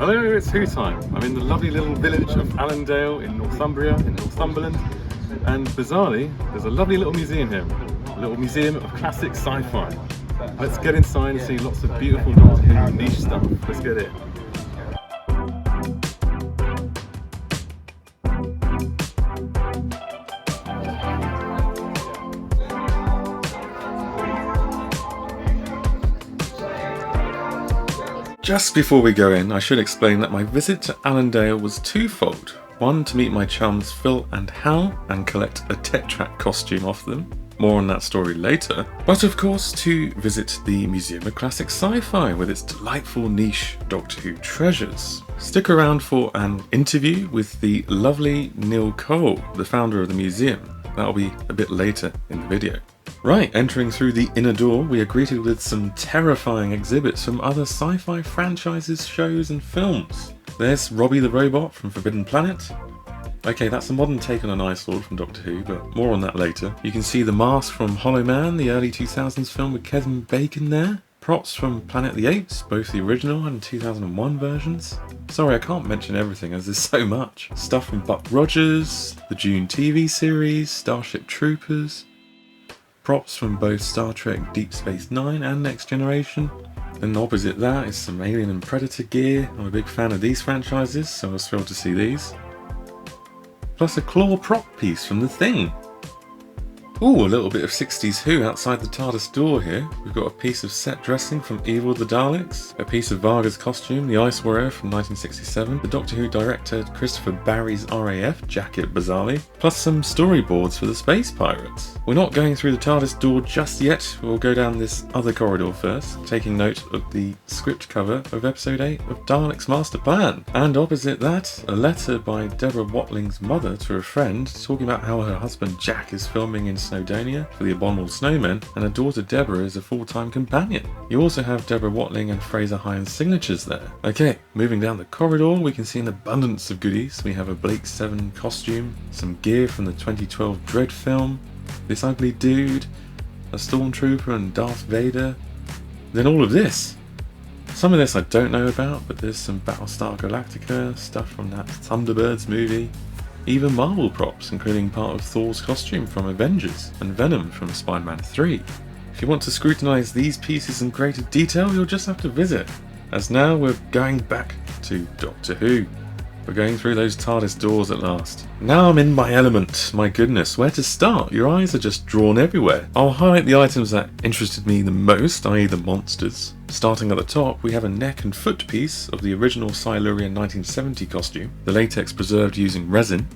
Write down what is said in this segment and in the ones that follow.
Hello, it's Who Time. I'm in the lovely little village of Allendale in Northumbria, in Northumberland, and bizarrely, there's a lovely little museum here, a little Museum of Classic Sci-Fi. Let's get inside and see lots of beautiful Doctor Who niche stuff. Let's get in. Just before we go in, I should explain that my visit to Allendale was twofold. One, to meet my chums Phil and Hal and collect a Tetrap costume off them. More on that story later. But of course to visit the Museum of Classic Sci-Fi with its delightful niche Doctor Who treasures. Stick around for an interview with the lovely Neil Cole, the founder of the museum. That'll be a bit later in the video. Right, entering through the inner door, we are greeted with some terrifying exhibits from other sci-fi franchises, shows and films. There's Robbie the Robot from Forbidden Planet. Okay, that's a modern take on an Ice Lord from Doctor Who, but more on that later. You can see the mask from Hollow Man, the early 2000s film with Kevin Bacon there. Props from Planet of the Apes, both the original and 2001 versions. Sorry, I can't mention everything as there's so much. Stuff from Buck Rogers, the Dune TV series, Starship Troopers. Props from both Star Trek Deep Space Nine and Next Generation. Then opposite that is some Alien and Predator gear. I'm a big fan of these franchises, so I was thrilled to see these. Plus a claw prop piece from The Thing. Ooh, a little bit of 60s Who outside the TARDIS door here. We've got a piece of set dressing from Evil the Daleks, a piece of Varga's costume, the Ice Warrior from 1967, the Doctor Who director Christopher Barry's RAF jacket bizarrely, plus some storyboards for the Space Pirates. We're not going through the TARDIS door just yet, we'll go down this other corridor first, taking note of the script cover of episode 8 of Dalek's Master Plan. And opposite that, a letter by Deborah Watling's mother to a friend, talking about how her husband Jack is filming in Snowdonia for the Abominable Snowmen, and her daughter Deborah is a full-time companion. You also have Deborah Watling and Fraser Hines signatures there. Okay, moving down the corridor, we can see an abundance of goodies. We have a Blake 7 costume, some gear from the 2012 Dread film, this ugly dude, a Stormtrooper and Darth Vader, then all of this. Some of this I don't know about, but there's some Battlestar Galactica, stuff from that Thunderbirds movie, even Marvel props, including part of Thor's costume from Avengers and Venom from Spider-Man 3. If you want to scrutinise these pieces in greater detail, you'll just have to visit. As now we're going back to Doctor Who. We're going through those TARDIS doors at last. Now I'm in my element. My goodness, where to start? Your eyes are just drawn everywhere. I'll highlight the items that interested me the most, i.e. the monsters. Starting at the top, we have a neck and foot piece of the original Silurian 1970 costume, the latex preserved using resin.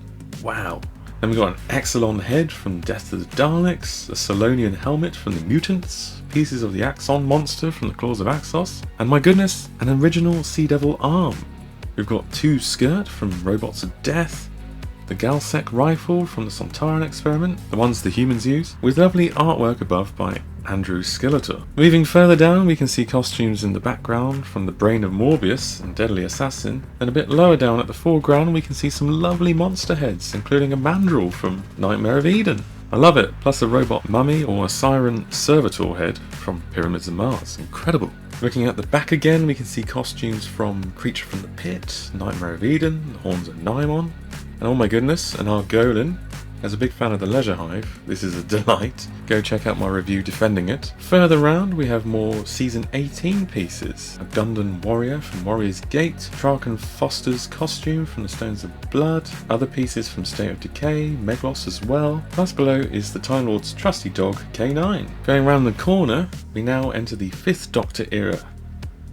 Wow. Then we've got an Exelon head from Death of the Daleks, a Solonian helmet from the Mutants, pieces of the Axon monster from the Claws of Axos, and my goodness, an original Sea Devil arm. We've got 2 skirt from Robots of Death, the Galsec rifle from the Sontaran experiment, the ones the humans use, with lovely artwork above by Andrew Skeletor. Moving further down, we can see costumes in the background from the Brain of Morbius and Deadly Assassin, and a bit lower down at the foreground we can see some lovely monster heads, including a Mandrill from Nightmare of Eden. I love it, plus a robot mummy or a siren servitor head from Pyramids of Mars. Incredible. Looking at the back again, we can see costumes from Creature from the Pit, Nightmare of Eden, the Horns of Nimon, and oh my goodness, an Argolin. As a big fan of the Leisure Hive, this is a delight. Go check out my review defending it. Further round, we have more Season 18 pieces. A Gundan Warrior from Warrior's Gate, Traken Foster's costume from the Stones of Blood, other pieces from State of Decay, Meglos as well. Plus below is the Time Lord's trusty dog, K9. Going round the corner, we now enter the 5th Doctor era.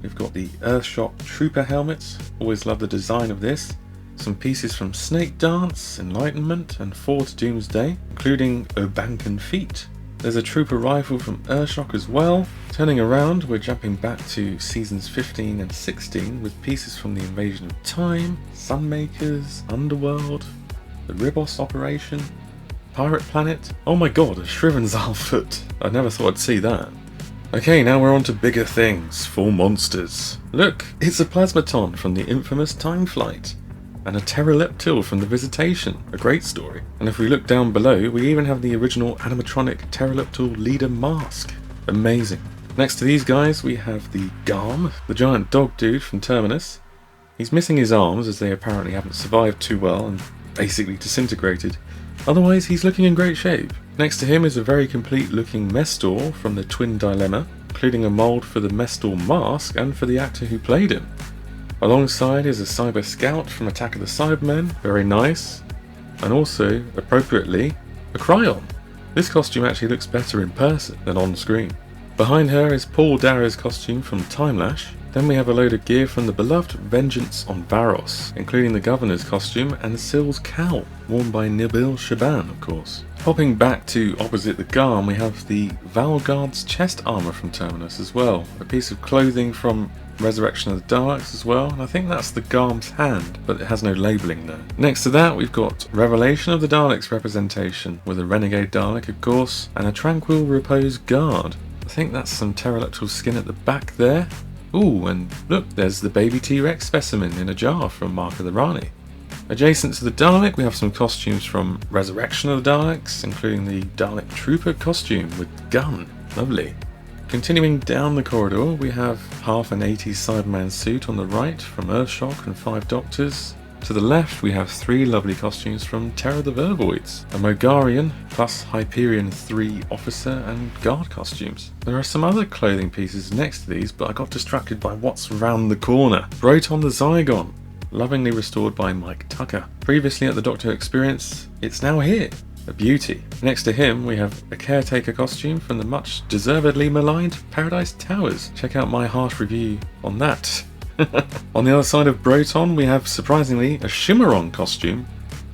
We've got the Earthshock Trooper helmet, always love the design of this. Some pieces from Snake Dance, Enlightenment and Ford Doomsday, including Obankan Feet. There's a Trooper rifle from Earthshock as well. Turning around, we're jumping back to seasons 15 and 16 with pieces from the Invasion of Time, Sunmakers, Underworld, the Ribos Operation, Pirate Planet. Oh my god, a Shriven's foot. I never thought I'd see that. Okay, now we're on to bigger things, for monsters. Look, it's a Plasmaton from the infamous Time Flight. And a Pteroleptil from The Visitation, a great story. And if we look down below, we even have the original animatronic Pteroleptil leader mask. Amazing. Next to these guys, we have the Garm, the giant dog dude from Terminus. He's missing his arms as they apparently haven't survived too well and basically disintegrated. Otherwise, he's looking in great shape. Next to him is a very complete looking Mestor from the Twin Dilemma, including a mould for the Mestor mask and for the actor who played him. Alongside is a Cyber Scout from Attack of the Cybermen, very nice, and also, appropriately, a Cryon. This costume actually looks better in person than on screen. Behind her is Paul Darrow's costume from Timelash. Then we have a load of gear from the beloved Vengeance on Varos, including the Governor's costume and Syl's cowl, worn by Nabil Shaban, of course. Hopping back to opposite the Garm, we have the Valguard's chest armour from Terminus as well, a piece of clothing from Resurrection of the Daleks as well, and I think that's the Garm's hand, but it has no labelling there. Next to that we've got Revelation of the Daleks representation, with a Renegade Dalek of course, and a Tranquil Repose Guard. I think that's some pterodactyl skin at the back there. Ooh, and look, there's the baby T-Rex specimen in a jar from Mark of the Rani. Adjacent to the Dalek, we have some costumes from Resurrection of the Daleks, including the Dalek Trooper costume with gun. Lovely. Continuing down the corridor, we have half an 80s Cyberman suit on the right from Earthshock and 5 Doctors. To the left, we have 3 lovely costumes from Terror the Vervoids, a Mogarian plus Hyperion 3 officer and guard costumes. There are some other clothing pieces next to these, but I got distracted by what's round the corner. Broton the Zygon, lovingly restored by Mike Tucker. Previously at the Doctor Who Experience, it's now here. A beauty. Next to him, we have a caretaker costume from the much deservedly maligned Paradise Towers. Check out my harsh review on that. On the other side of Broton, we have, surprisingly, a Shimmeron costume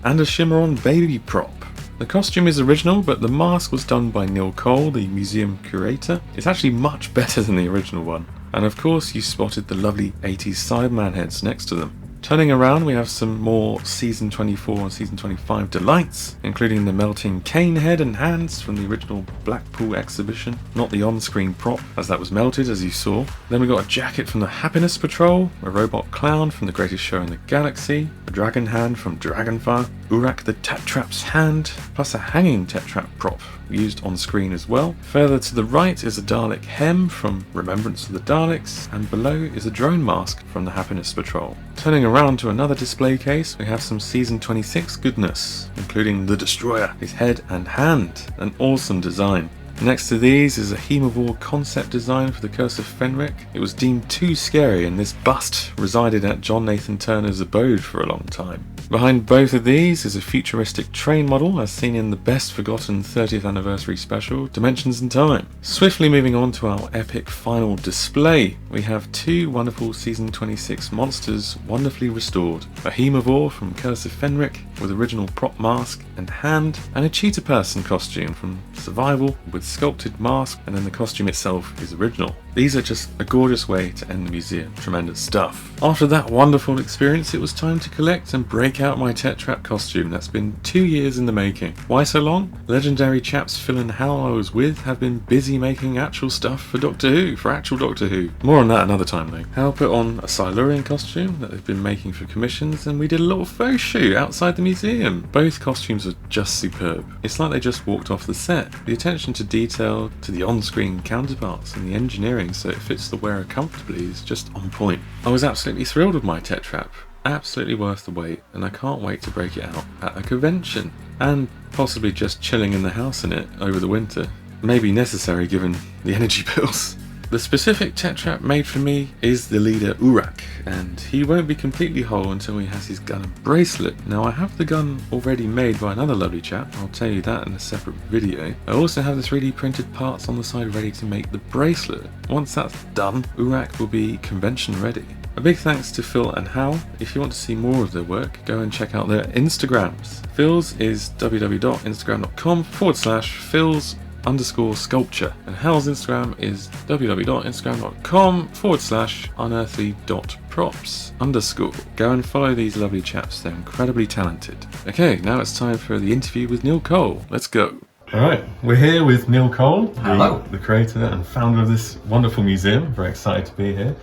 and a Shimmeron baby prop. The costume is original, but the mask was done by Neil Cole, the museum curator. It's actually much better than the original one. And of course, you spotted the lovely 80s Cyberman heads next to them. Turning around, we have some more Season 24 and Season 25 delights, including the melting cane head and hands from the original Blackpool exhibition, not the on-screen prop, as that was melted, as you saw. Then we got a jacket from the Happiness Patrol, a robot clown from The Greatest Show in the Galaxy, a dragon hand from Dragonfire, Urak the Tetrap's hand, plus a hanging Tetrap prop used on screen as well. Further to the right is a Dalek hem from Remembrance of the Daleks, and below is a drone mask from the Happiness Patrol. Turning around to another display case, we have some Season 26 goodness, including the Destroyer, his head and hand, an awesome design. Next to these is a Hemivore concept design for the Curse of Fenric. It was deemed too scary, and this bust resided at John Nathan Turner's abode for a long time. Behind both of these is a futuristic train model as seen in the best forgotten 30th anniversary special, Dimensions in Time. Swiftly moving on to our epic final display, we have 2 wonderful Season 26 monsters wonderfully restored. A Hemivore from Curse of Fenric with original prop mask and hand, and a cheetah person costume from Survival with sculpted mask, and then the costume itself is original. These are just a gorgeous way to end the museum. Tremendous stuff. After that wonderful experience, it was time to collect and break out my Tetrap costume that's been 2 years in the making. Why so long? Legendary chaps Phil and Hal I was with have been busy making actual stuff for Doctor Who, for actual Doctor Who. More on that another time though. Hal put on a Silurian costume that they've been making for commissions, and we did a little photo shoot outside the museum. Both costumes are just superb. It's like they just walked off the set. The attention to detail, to the on-screen counterparts, and the engineering so it fits the wearer comfortably is just on point. I was absolutely thrilled with my Tetrap. Absolutely worth the wait, and I can't wait to break it out at a convention, and possibly just chilling in the house in it over the winter. Maybe necessary given the energy bills. The specific Tetrap made for me is the leader Urak, and he won't be completely whole until he has his gun and bracelet. Now I have the gun already made by another lovely chap, I'll tell you that in a separate video. I also have the 3D printed parts on the side ready to make the bracelet. Once that's done, Urak will be convention ready. A big thanks to Phil and Hal. If you want to see more of their work, go and check out their Instagrams. Phil's is www.instagram.com/Phil's_sculpture, and Hal's Instagram is www.instagram.com/unearthly.props_. Go and follow these lovely chaps, they're incredibly talented. Okay, now it's time for the interview with Neil Cole. Let's go. Alright, we're here with Neil Cole, the creator and founder of this wonderful museum. Very excited to be here.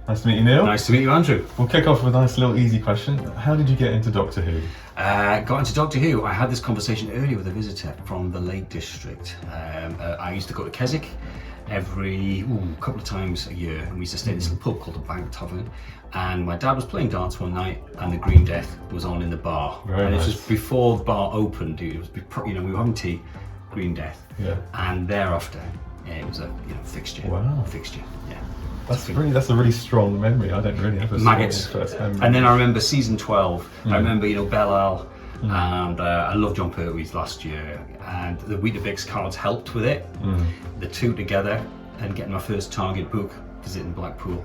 Nice to meet you, Neil. Nice to meet you, Andrew. We'll kick off with a nice little easy question. How did you get into Doctor Who? Got into Doctor Who. I had this conversation earlier with a visitor from the Lake District. I used to go to Keswick every couple of times a year, and we used to stay in this little pub called the Bank Tavern. And my dad was playing darts one night, and the Green Death was on in the bar. Very This nice. was before the bar opened. Dude. It was, we were having tea, Green Death, and thereafter it was a fixture. Wow. Fixture. Yeah. That's a really strong memory. I don't really have a Maggots. first memory. And then I remember season 12. I remember Phil Hal, and I loved John Pertwee's last year, and the Weetabix cards helped with it. The two together, and getting my first Target book, visiting Blackpool,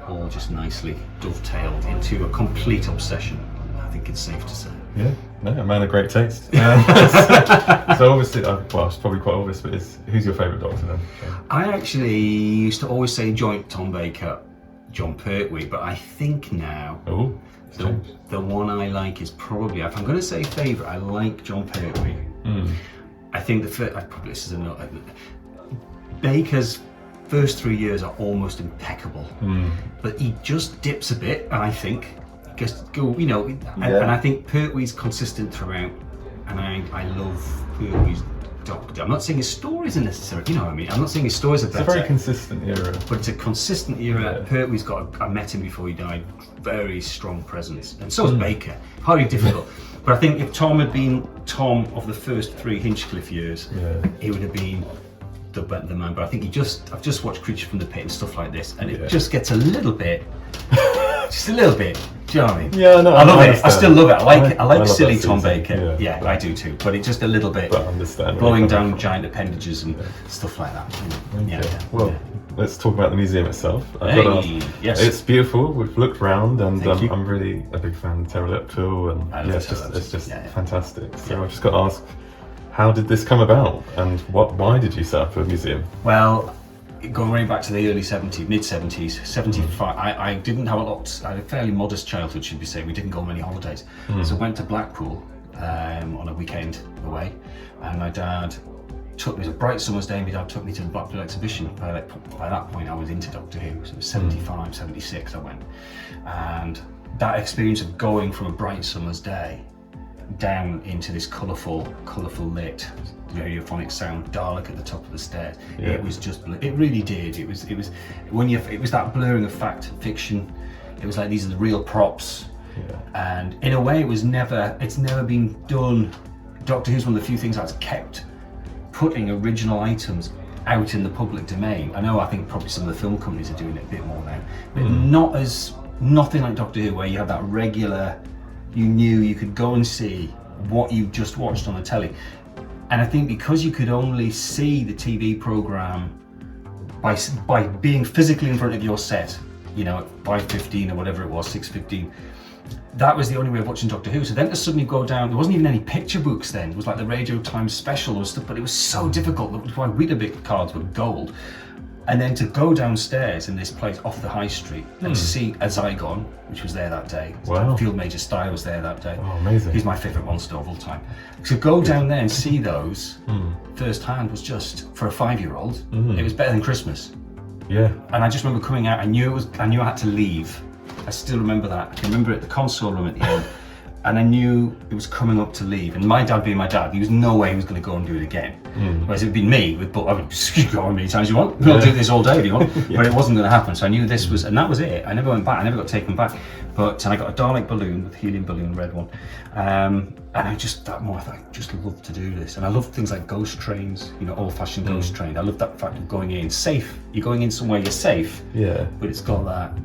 all just nicely dovetailed into a complete obsession. I think it's safe to say. Yeah, no, a man of great taste. So obviously, well, it's probably quite obvious, but who's your favourite Doctor then? I actually used to always say joint Tom Baker, John Pertwee, but I think now the one I like is probably, if I'm going to say favourite, I like John Pertwee. I think this is another. Baker's first 3 years are almost impeccable, but he just dips a bit, I think. And I think Pertwee's consistent throughout, and I love Pertwee's Doctor. I'm not saying his stories are necessary, you know what I mean? I'm not saying his stories are better. It's a very consistent era. But it's a consistent era. Pertwee's got, I met him before he died, very strong presence. And so is Baker, hardly difficult. But I think if Tom had been Tom of the first 3 Hinchcliffe years, he would have been the man. But I think I've just watched Creature from the Pit and stuff like this, and it just gets a little bit, just a little bit. Do you know what I mean? Yeah, no, I love it. I still love it. I like love silly that Tom season. Baker. Yeah, I do too. But it's just a little bit But I understand blowing down giant appendages and stuff like that. Well, let's talk about the museum itself. I've got to ask, yes. It's beautiful. We've looked round, and Thank you. I'm really a big fan of pterodactyl, and I love it's just yeah. fantastic. So I've just got to ask, how did this come about, and why did you set up a museum? Well, going right back to the early 70s, mid 70s, 75, I didn't have I had a fairly modest childhood, should we say. We didn't go on many holidays. So I went to Blackpool on a weekend away, and my dad it was a bright summer's day, and my dad took me to the Blackpool exhibition. By that point I was into Doctor Who, so it was 75, 76 I went. And that experience of going from a bright summer's day down into this colourful lit, radiophonic sound Dalek at the top of the stairs. It was just, it really did. It was that blurring of fact and fiction. It was like, these are the real props. And in a way it's never been done. Doctor Who's one of the few things that's kept putting original items out in the public domain. I think probably some of the film companies are doing it a bit more now, but nothing like Doctor Who, where you have that regular, you knew you could go and see what you just watched on the telly. And I think because you could only see the TV programme by being physically in front of your set, at 5:15 or whatever it was, 6:15, that was the only way of watching Doctor Who. So then to suddenly go down, there wasn't even any picture books then. It was like the Radio Times special or stuff, but it was so difficult. That's why Weetabix cards were gold. And then to go downstairs in this place off the high street and see a Zygon, which was there that day. Wow. Field Major Stye was there that day. Oh, amazing. He's my favourite monster of all time. To go down there and see those firsthand was just, for a 5-year-old, it was better than Christmas. Yeah. And I just remember coming out, I knew I had to leave. I still remember that. I can remember at the console room at the end, and I knew it was coming up to leave. And my dad being my dad, he was no way he was going to go and do it again. Whereas it'd been me, I would just go as many times as you want. We'll do this all day if you want. But it wasn't going to happen. So I knew this was, and that was it. I never went back. I never got taken back. And I got a Dalek balloon, with helium balloon, red one. And I just I just love to do this. And I love things like ghost trains, old-fashioned ghost train. I love that fact of going in safe. You're going in somewhere you're safe. Yeah. But it's got that.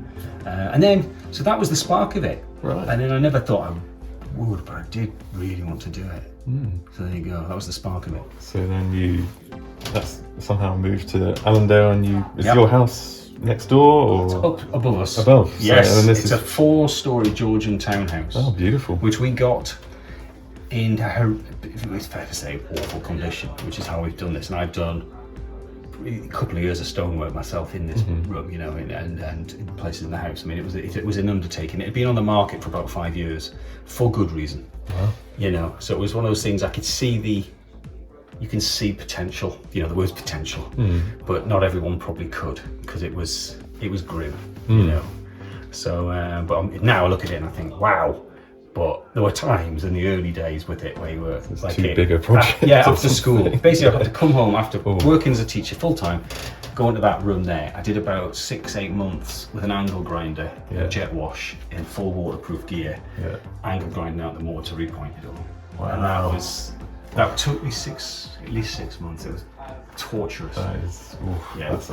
And then, so that was the spark of it. Right. And then I never thought I would, but I did really want to do it. So there you go. That was the spark of it. So then that's somehow moved to Allendale, and is your house next door, or it's up above us? Above. Yes. So, it's a 4-storey Georgian townhouse. Oh, beautiful. Which we got in, it's fair to say, awful condition, which is how we've done this. And I've done a couple of years of stonework myself in this room, and in places in the house. I mean, it was an undertaking. It had been on the market for about 5 years, for good reason. Wow. So it was one of those things I could see you can see potential, the word's potential, but not everyone probably could, because it was grim, So, but now I look at it and I think, wow. But there were times in the early days with it where you were like too big a project. After school. Basically, I had to come home after working as a teacher full time, going to that run there, I did about 6-8 months with an angle grinder, jet wash, in full waterproof gear, angle grinding out the motor to repoint it all. Wow. And that took me at least 6 months. It was torturous. That is,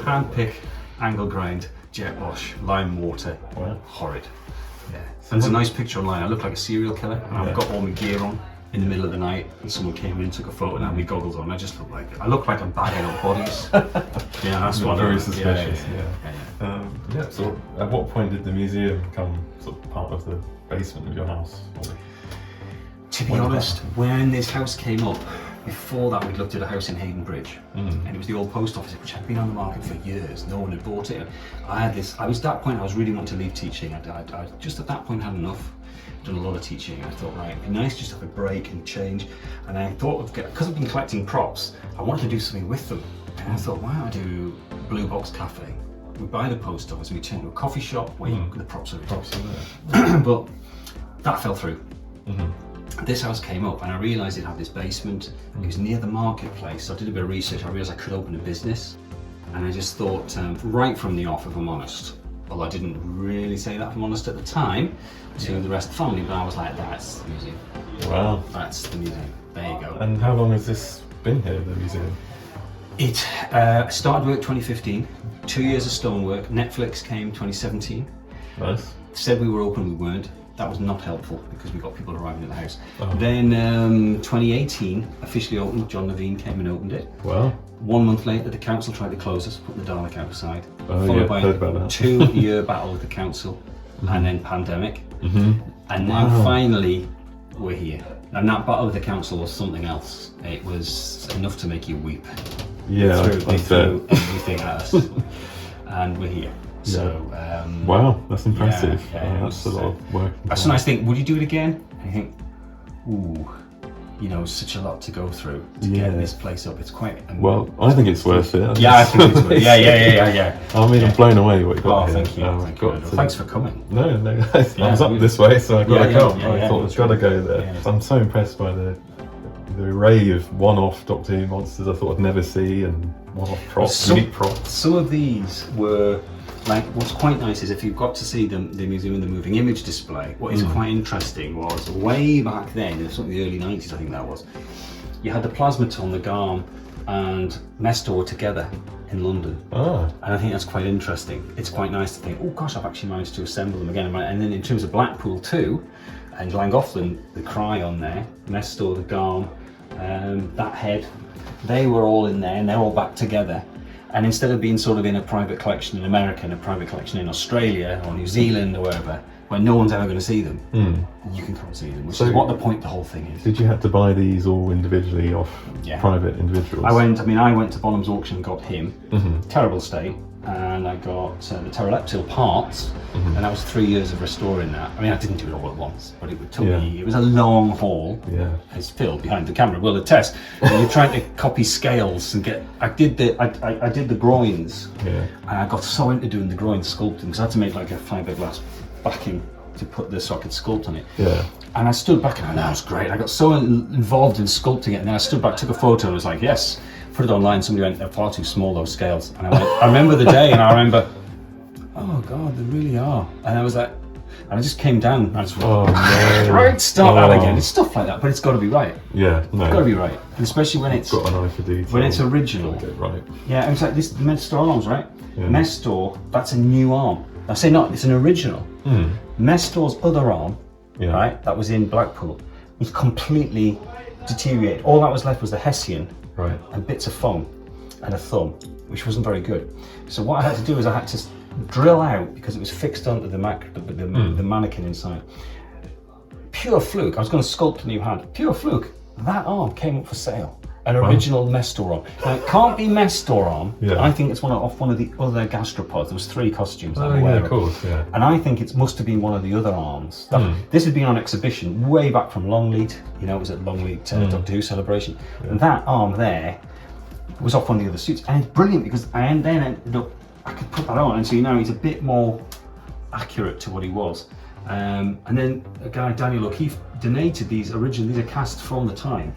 hand pick, angle grind, jet wash, lime water, horrid. Yeah. And there's a nice picture online. I look like a serial killer, and I've got all my gear on in the middle of the night, and someone came in, took a photo, and had my goggles on. I look like I'm bagging up bodies. That's what very suspicious. So, at what point did the museum become sort of part of the basement of your house? To be honest, when this house came up, before that we'd looked at a house in Hayden Bridge, and it was the old post office, which had been on the market for years. No one had bought it. I was at that point I was really wanting to leave teaching. I just at that point had enough. Done a lot of teaching. I thought, right, it'd be nice just to have a break and change. And I thought, because I've been collecting props, I wanted to do something with them. And I thought, why don't I do Blue Box Cafe? We buy the post office, we turn it into a coffee shop where the props are there. But that fell through. This house came up and I realised it had this basement. It was near the marketplace, so I did a bit of research. I realised I could open a business, and I just thought, right from the off, if I'm honest, well, I didn't really say that, if I'm honest, at the time to the rest of the family, but I was like, that's the museum. Wow. That's the museum. There you go. And how long has this been here, the museum? It started work 2015, 2 years of stonework. Netflix came 2017. Nice. Said we were open, we weren't. That was not helpful because we got people arriving at the house. Then 2018 officially opened. John Levine came and opened it. Wow. 1 month later, the council tried to close us, put the Dalek outside. Followed by heard about that. 2-year battle with the council, and then pandemic. And now finally, we're here. And that battle with the council was something else. It was enough to make you weep. Yeah, They threw everything at us, and we're here. So, wow, that's impressive. That's a lot of work. Sometimes I think, would you do it again? I think, such a lot to go through to get this place up. It's quite. Well, I think it's worth it. I think it's worth it. Yeah. I mean, I'm blown away what you got here. Thank you. Thanks for coming. No, I was up this way, so I got to come. I thought I've got to go there. Yeah. I'm so impressed by the array of one-off Doctor Who monsters I thought I'd never see, and one-off props, unique props. Some of these were. Like, what's quite nice is if you've got to see the museum in the moving image display, what is quite interesting was way back then, it was the early 90s I think that was, you had the Plasmaton, the Garm and Mestor together in London. And I think that's quite interesting. It's quite nice to think, oh gosh, I've actually managed to assemble them again. And then in terms of Blackpool too, and Llangollen, the Cry on there, Mestor, the Garm, that head, they were all in there and they're all back together. And instead of being sort of in a private collection in America and a private collection in Australia or New Zealand or wherever, where no one's ever going to see them, you can come and see them, which is what the point the whole thing is. Did you have to buy these all individually off private individuals? I went to Bonham's auction and got him, terrible state, and I got the pteroleptil parts, and that was 3 years of restoring that. I mean, I didn't do it all at once, but it took me, it was a long haul, as Phil behind the camera will attest. And you're trying to copy scales and I did the groins, and I got so into doing the groin sculpting, because I had to make like a fiberglass backing to put this so I could sculpt on it. And I stood back and I that was great. I got so involved in sculpting it, and then I stood back, took a photo, and was like, yes. Put it online. Somebody went, they're far too small, those scales. And I went, I remember the day, and I remember, oh God, they really are. And I was like, and I just came down. And I just went, right, start that again. It's stuff like that, but it's got to be right. It's got to be right, and especially when it's got an eye for detail. When it's original. Get it right. Yeah, and it's like this Mestor arms, right? Mestor, that's a new arm. I say not, it's an original. Mestor's other arm, right, that was in Blackpool, was completely deteriorated. All that was left was the Hessian. And bits of foam and a thumb, which wasn't very good. So what I had to do is I had to drill out, because it was fixed onto the mannequin inside. Pure fluke. I was going to sculpt a new hand. Pure fluke. That arm came up for sale. An original Mestor arm. Now, it can't be Mestor arm. I think it's off one of the other gastropods. There was 3 costumes. Of course. And I think it must have been one of the other arms. This had been on exhibition way back from Longleat. It was at Longleat Doctor Who celebration. And that arm there was off one of the other suits. And it's brilliant because I ended up, I could put that on and so he's a bit more accurate to what he was. And then a guy, Daniel O'Keefe, donated these originally. These are cast from the time,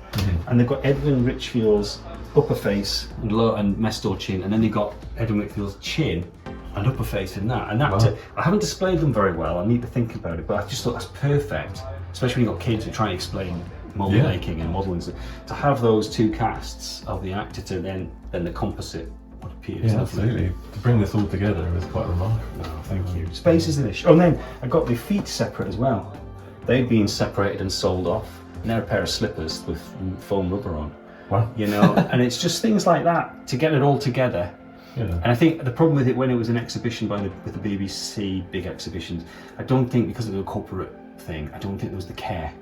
and they've got Edwin Richfield's upper face and low and Mestor chin, and then you've got Edwin Whitfield's chin and upper face in that. And that I haven't displayed them very well. I need to think about it, but I just thought that's perfect, especially when you've got kids who try and explain mold making and modelling. So to have those two casts of the actor to then the composite what appears. Yeah, absolutely. To bring this all together is quite remarkable. Oh, thank you. Space is an issue. Oh, and then I got the feet separate as well. They'd been separated and sold off. And they're a pair of slippers with foam rubber on. Wow. You know, and it's just things like that to get it all together. Yeah. And I think the problem with it when it was an exhibition with the BBC, big exhibitions, I don't think because of the corporate thing, I don't think there was the care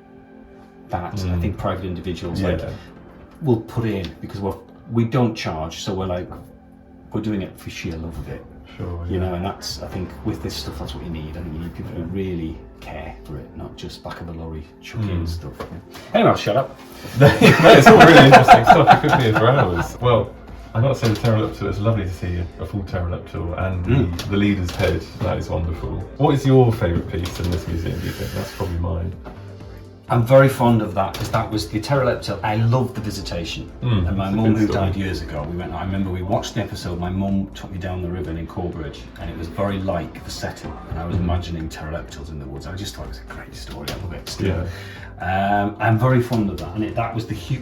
that I think private individuals will put in, because we don't charge, so we're doing it for sheer love of it. Sure. You know, and that's, I think with this stuff, that's what you need. I think you need people who really care for it, not just back of the lorry chucking stuff. Anyway, I'll shut up. No, it's all really interesting stuff. It could be here for hours. Well, I've got to say the pterodactyl, it's lovely to see a full pterodactyl and the leader's head. That is wonderful. What is your favourite piece in this museum, do you think? That's probably mine. I'm very fond of that, because that was the pterodactyl. I loved the visitation. And my mum, who died years ago, I remember we watched the episode, my mum took me down the river in Corbridge, and it was very like the setting, and I was imagining pterodactyls in the woods. I just thought it was a great story. I love it still. Yeah. I'm very fond of that, and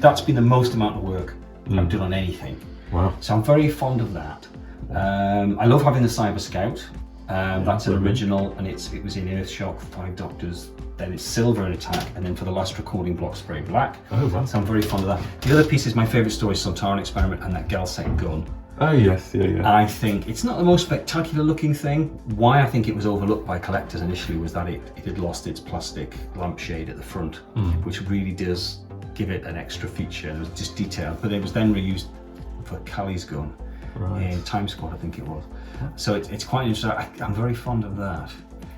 that's been the most amount of work I've done on anything. Wow. So I'm very fond of that. I love having the Cyber Scout. That's an original, and it was in Earthshock, 5 Doctors. Then it's silver in Attack, and then for the last recording block, spray black. Oh, wow. So I'm very fond of that. The other piece is my favourite story, Sontaran Experiment, and that Galsec gun. Oh yes, yeah. I think it's not the most spectacular looking thing. Why I think it was overlooked by collectors initially was that it had lost its plastic lampshade at the front, which really does give it an extra feature. It was just detailed, but it was then reused for Callie's gun in Time Squad, I think it was. So it's quite interesting. I'm very fond of that.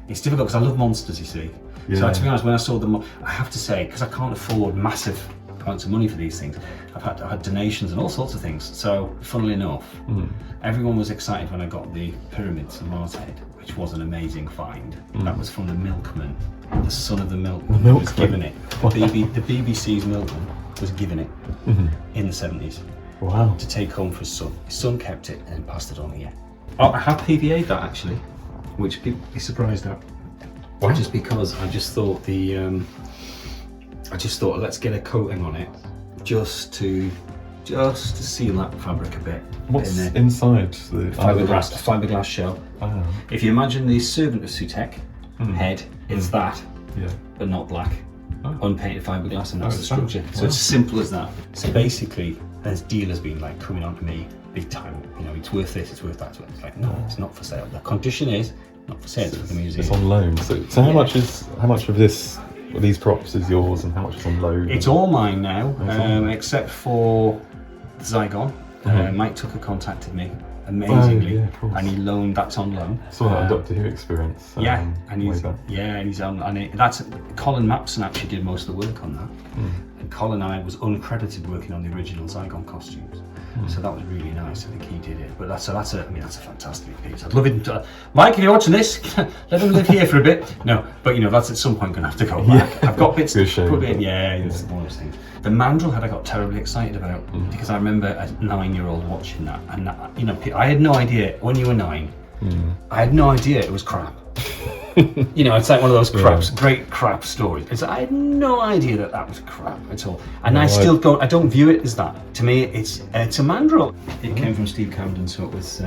It's difficult because I love monsters, you see. Yeah. So to be honest, when I saw them, I have to say, because I can't afford massive amounts of money for these things, I've had donations and all sorts of things. So funnily enough, everyone was excited when I got the pyramids of Mars Head, which was an amazing find. That was from the milkman, the son of the milkman who was given it. The BBC's milkman was given it in the 70s. Wow. To take home for his son. His son kept it and passed it on here. Oh, I have PVA'd that actually, which people be surprised at. Wow. Just because I just thought let's get a coating on it, just to seal that fabric a bit. What's inside the fiberglass shell? Oh. If you imagine the servant of Sutekh head, it's that, but not black. Unpainted fiberglass, and that's the structure. So it's as simple as that. So basically, this deal has been like coming on to me big time. You know, it's worth this, it's worth that. It's like, no, it's not for sale. The condition is not for sale. It's for the museum. It's on loan. So how much of these props is yours, and how much is on loan? It's all mine now, except for Zygon. Mike Tucker contacted me amazingly, and he loaned. That's on loan. Saw that on Doctor Who Experience. And he's on. And that's Colin Mapson actually did most of the work on that. And Colin and I was uncredited working on the original Zygon costumes. So that was really nice. I think he did it. But that's a fantastic piece. I'd love it. Mike, if you're watching this, let him live here for a bit. No, but that's at some point going to have to go back. I've got bits to put in. It's one of those things. The mandrel head I got terribly excited about because I remember a 9-year-old watching that, and I had no idea when you were 9. I had no idea it was crap. It's like one of those great crap stories. I had no idea that was crap at all, and I don't view it as that. To me, it's a mandrel. It came from Steve Camden, so it was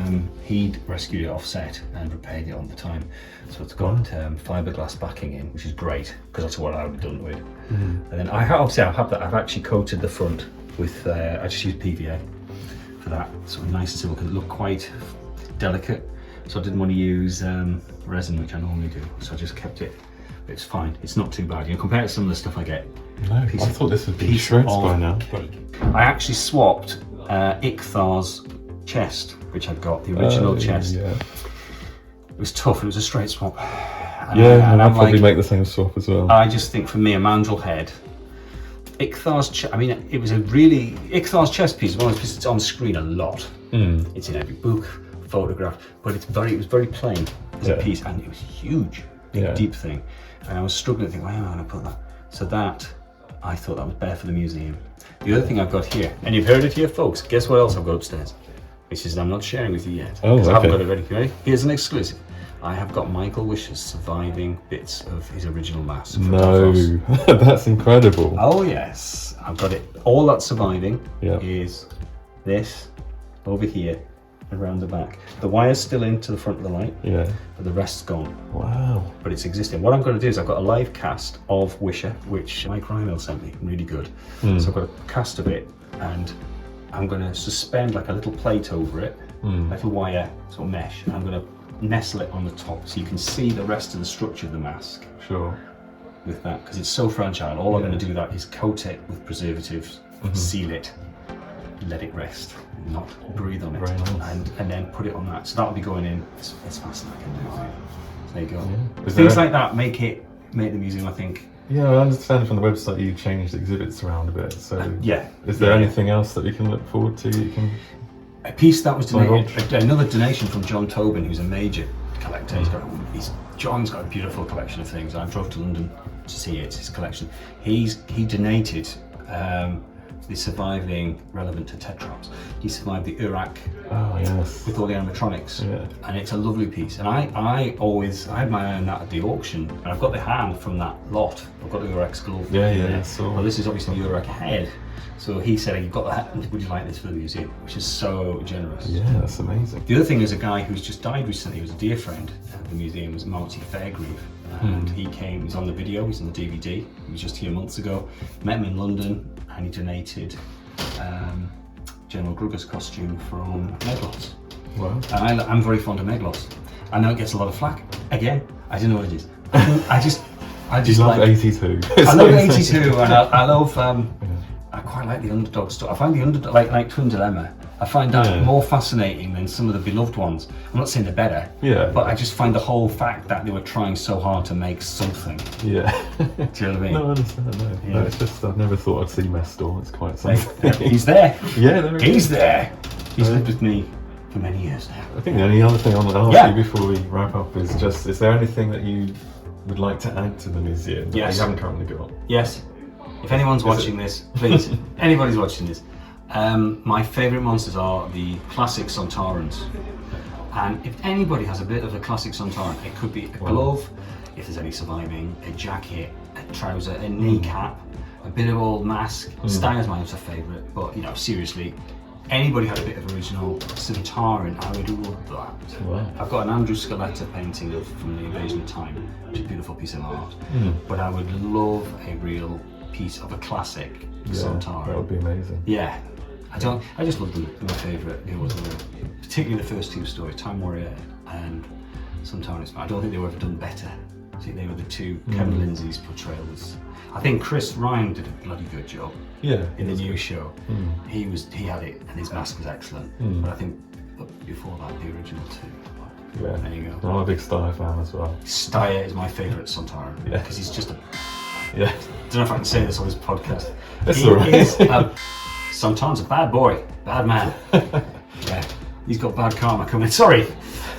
he'd rescued it off set and repaired it on the time. So it's got fiberglass backing in, which is great because that's what I would have done with. And then I have that. I've actually coated the front with I just used PVA for that, so nice and simple because it looked quite delicate. So I didn't want to use resin, which I normally do, so I just kept it. It's fine, it's not too bad. Compared to some of the stuff I get. No, I thought this would be shreds by now. I actually swapped Ichthar's chest, which I'd got, the original chest. Yeah. It was tough, it was a straight swap. And I'd probably make the same swap as well. I just think for me, a mandrel head, Ichthar's chest piece is one of those pieces that's on screen a lot. It's in every book, photograph, but it was very plain as a piece, and it was huge, deep thing, and I was struggling to think, where am I going to put that? So that I thought that was better for the museum. The other thing I've got here, and you've heard it here, folks. Guess what else I've got upstairs? Which is I'm not sharing with you yet. Oh, because I haven't got okay. it ready. You ready? Here's an exclusive. I have got Michael Wish's surviving bits of his original mask. from No, Davos. that's incredible. Oh yes, I've got it. All that's surviving Yeah. is this over here and around the back. The wire's still into the front of the light, Yeah. but the rest's gone. Wow. But it's existing. What I'm going to do is I've got a live cast of Wisher, which Mike Rymel sent me, really good. So I've got a cast of it, and I'm going to suspend like a little plate over it, little wire sort of mesh, and I'm going to nestle it on the top so you can see the rest of the structure of the mask Sure. with that, because it's so fragile. All I'm going to do that is coat it with preservatives, seal it, let it rest, not breathe on it, Very nice. and then put it on that. So that'll be going in. It's fascinating. There you go. Yeah. Is Things there- like that make the museum, I think. Yeah, I understand from the website you changed exhibits around a bit. So Yeah. is there Yeah. anything else that we can look forward to? You can. A piece that was My donated, another donation from John Tobin, who's a major collector. John's got a beautiful collection of things. I drove to London to see it, his collection. He donated the surviving, relevant to Tetraps, he survived the Iraq Oh yes. with all the animatronics, Yeah. and it's a lovely piece. And I had my own that at the auction, and I've got the hand from that lot. I've got the Iraq skull. Yeah, in yeah, there. I saw. Well, this is obviously the Iraq head. So he said, "You've got that. Would you like this for the museum?" Which is so generous. Yeah, that's amazing. The other thing is a guy who's just died recently. He was a dear friend at the museum. Was Marty Fairgrieve, and he came. He's on the video. He's on the DVD. He was just here months ago. Met him in London, and he donated General Gruger's costume from Meglos. Wow. And I'm very fond of Meglos. I know it gets a lot of flack. Again, I don't know what it is. I just You love like 82. I love 82, and I love. I quite like the underdog stuff. I find the underdog, like Twin Dilemma, I find that more fascinating than some of the beloved ones. I'm not saying they're better, but I just find the whole fact that they were trying so hard to make something. Yeah. Do you know what I mean? No, I understand. No, Yeah. no, it's just I've never thought I'd see Mestor. It's quite something. He's there. Yeah, there he He's is. there. He's lived with me for many years now. I think the only other thing I want to ask you before we wrap up is just: is there anything that you would like to add to the museum that Yes. you haven't currently got? Yes. If anyone's watching this, please, anybody's watching this, my favourite monsters are the classic Sontarans. And if anybody has a bit of a classic Sontaran, it could be a glove, if there's any surviving, a jacket, a trouser, a kneecap, a bit of old mask. Steyer's my other favourite, but seriously, anybody had a bit of original Sontaran, I would love that. Wow. I've got an Andrew Scaletta painting from the Invasion of Time, which is a beautiful piece of art, but I would love a real piece of a classic Sontaran. That would be amazing. Yeah, I just love them. They're my favourite. They always were. Particularly the first two stories, Time Warrior and Sontaran. I don't think they were ever done better. I think they were the two. Kevin Lindsay's portrayal was. I think Chris Ryan did a bloody good job. Yeah. In the new show, he had it, and his mask was excellent. But I think before that, the original two. Yeah. There you go. I'm a big Steyer fan as well. Steyer is my favourite Sontaran because he's just a. Yeah. I don't know if I can say this on this podcast. It's all right. Sometimes a bad boy, bad man. Yeah, he's got bad karma coming. Sorry.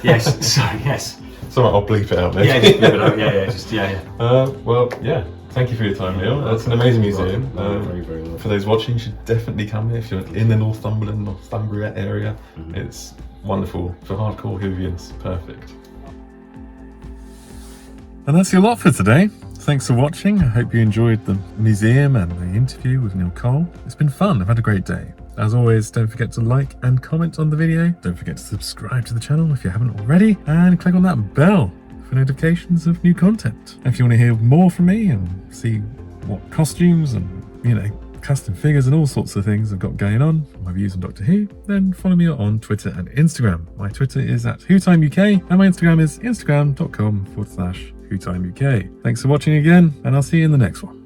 Yes. Sorry. Yes. It's alright, I'll bleep it out maybe. Yeah. Just leave it out. Yeah. Just yeah. Well, yeah. Thank you for your time, Neil. It's an amazing museum. Very, very well. For those watching, you should definitely come here if you're in the Northumberland, Northumbria area. It's wonderful. For hardcore Whovians, perfect. And that's your lot for today. Thanks for watching. I hope you enjoyed the museum and the interview with Neil Cole. It's been fun. I've had a great day. As always, don't forget to like and comment on the video. Don't forget to subscribe to the channel if you haven't already, and click on that bell for notifications of new content. If you want to hear more from me and see what costumes and, custom figures and all sorts of things I've got going on, my views on Doctor Who, then follow me on Twitter and Instagram. My Twitter is @WhoTimeUK and my Instagram is instagram.com/WhoTimeUK. Thanks for watching again, and I'll see you in the next one.